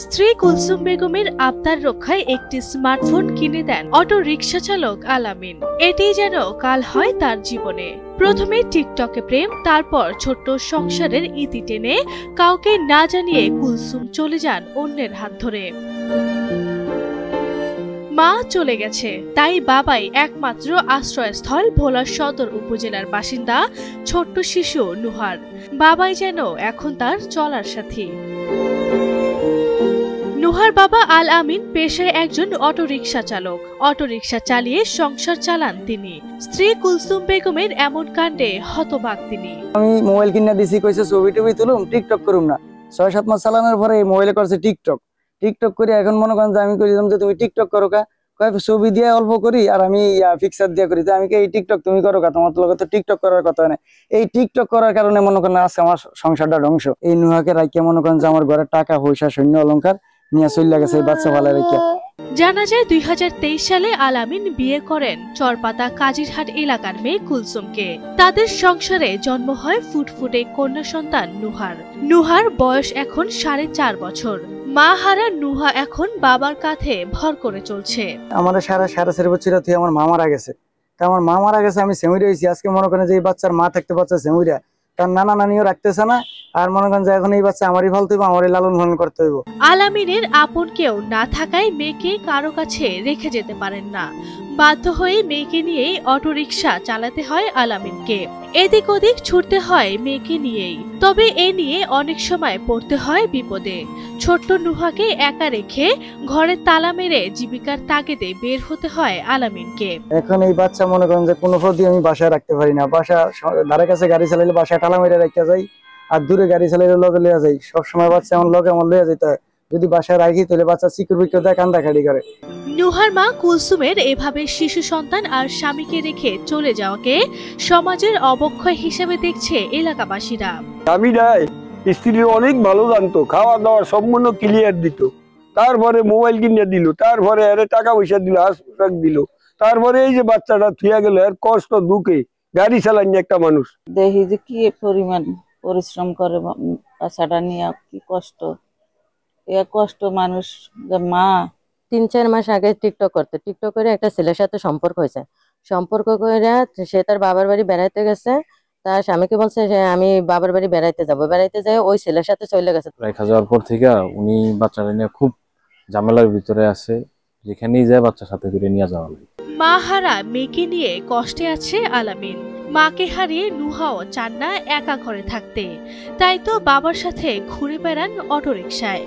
স্ত্রী কুলসুম বেগমের আবদার রক্ষায় একটি স্মার্টফোন কিনে দেন অটো রিকশা চালক আলামিন। এটি যেন কাল হয় তার জীবনে। প্রথমে টিকটকে প্রেম, তারপর ছোট্ট সংসারের ইতি টেনে কাউকে না জানিয়ে কুলসুম চলে যান অন্যের হাত ধরে। মা চলে গেছে, তাই বাবাই একমাত্র আশ্রয়স্থল। ভোলা সদর উপজেলার বাসিন্দা ছোট্ট শিশু নুহার। বাবাই যেন এখন তার চলার সাথী। নুহার বাবা আল আমিন পেশায় একজন অটোরিকশা চালক। অটোরিকশা চালিয়ে সংসার চালান তিনি। স্ত্রী কুলসুম বেগমের এমন কাণ্ডে হতবাক তিনি। আমি মোবাইল কিনে দিছি, কইছে ছবি টবি তুলুম, টিকটক করুম না। ৬-৭ মাস চালানোর পরে মোবাইলে করছে টিকটক করে এখন মনে করেন যে আমি কইলাম যে তুমি টিকটক করো কা, কয় ছবি দিয়ে অল্প করি আর আমি পিকচার দিয়ে করি। তো আমি এই টিকটক তুমি করো কা, তোমার লগে তো টিকটক করার কথা না। এই টিকটক করার কারণে মনে করেন আজকে আমার সংসারটা ধ্বংস। এই নুহাকে রাখিয়া মনে করেন যে আমার ঘরে টাকা পয়সা সৈন্য অলংকার নিয়ে চলে গেছে এই বাচ্চা ফালা রেখে। জানা যায় ২০২৩ সালে আলামিন বিয়ে করেন চরপাতা কাজিরহাট এলাকার মেয়ে কুলসুমকে। তাদের সংসারে জন্ম হয় ফুটফুটে কন্যা সন্তান নুহার বয়স এখন ৪.৫ বছর। মা হারা নুহা এখন বাবার কাঁধে ভর করে চলছে। আমার সাড়ে 4.5 বছর থেকে আমার মা মারা গেছে। আমার মা মারা গেছে, আমি সেমুই রয়েছি। আজকে মনে করেন যে এই বাচ্চার মা থাকতে বাচ্চা সেমুইরা, তার নানা নানিও রাখতেছে না। আর মনে করেন যে এখন এই বাচ্চা আমারই ফলতে হইব, আমারই লালন পালন করতে হইব। আলামিনের আপন কেউ না থাকায় মেয়েকে কারো কাছে রেখে যেতে পারেন না। বাধ্য হয়ে মেয়েকে নিয়েই অটোরিকশা চালাতে হয় আলামিনকে। এদিক ওদিক ছুটতে হয় মেয়েকে নিয়েই। তবে এ নিয়ে অনেক সময় পড়তে হয় বিপদে। ছোট্ট নুহাকে একা রেখে ঘরে তালা মেরে জীবিকার তাগিদে বের হতে হয় আলামিনকে। এখন এই বাচ্চা মনে করেন যে কোনো প্রতি আমি বাসায় রাখতে পারি না। বাসা ধারে কাছে গাড়ি চালাইলে বাসায় তালা মেরে রেখে যাই, আর দূরে গাড়ি চালাইলে লগে লইয়া যাই। সবসময় বাচ্চা আমার লগে আমার লইয়া যেতে হয়। যদি বাসায় রাখি তাহলে বাচ্চা চিকুর বিকুর দেয়, কান্দাকাটি করে। নুহার মা কুলসুমের এভাবে শিশু সন্তান আর স্বামীকে রেখে চলে যাওয়াকে সমাজের অবক্ষয় হিসেবে দেখছে এলাকাবাসীরা। আমি নাই, স্ত্রী অনেক ভালো জানতো, খাওয়া দাওয়া সম্পূর্ণ ক্লিয়ার দিত। তারপরে মোবাইল কিনে দিল, তারপরে আরে টাকা পয়সা দিল, হাসপাতাল দিল, তারপরে এই যে বাচ্চাটা থুয়া গেল। এর কষ্ট দুঃখে গাড়ি চালানি একটা মানুষ। দেখি যে কি পরিমাণ পরিশ্রম করে বাচ্চাটা নিয়ে, কি কষ্ট। এ কষ্ট মানুষ। মা ৩-৪ মাস আগে টিকটক করে একটা ছেলের সাথে সম্পর্ক হয়েছে। সম্পর্ক করে সে তার বাবার বাড়ি বেড়াইতে গেছে। তার স্বামীকে বলছে যে আমি বাবার বাড়ি বেড়াইতে যাবো। বেড়াইতে যায় ওই ছেলের সাথে চলে গেছে। রেখা যাওয়ার পর থেকে উনি বাচ্চাটা নিয়ে খুব ঝামেলার ভিতরে আছে। যেখানেই যায় বাচ্চার সাথে করে নিয়ে যাওয়া লাগে। মা হারা মেয়েকে নিয়ে কষ্টে আছে আলামিন। মাকে হারিয়ে নুহাও চান না একা ঘরে থাকতে, তাই তো বাবার সাথে ঘুরে বেড়ান অটোরিকশায়।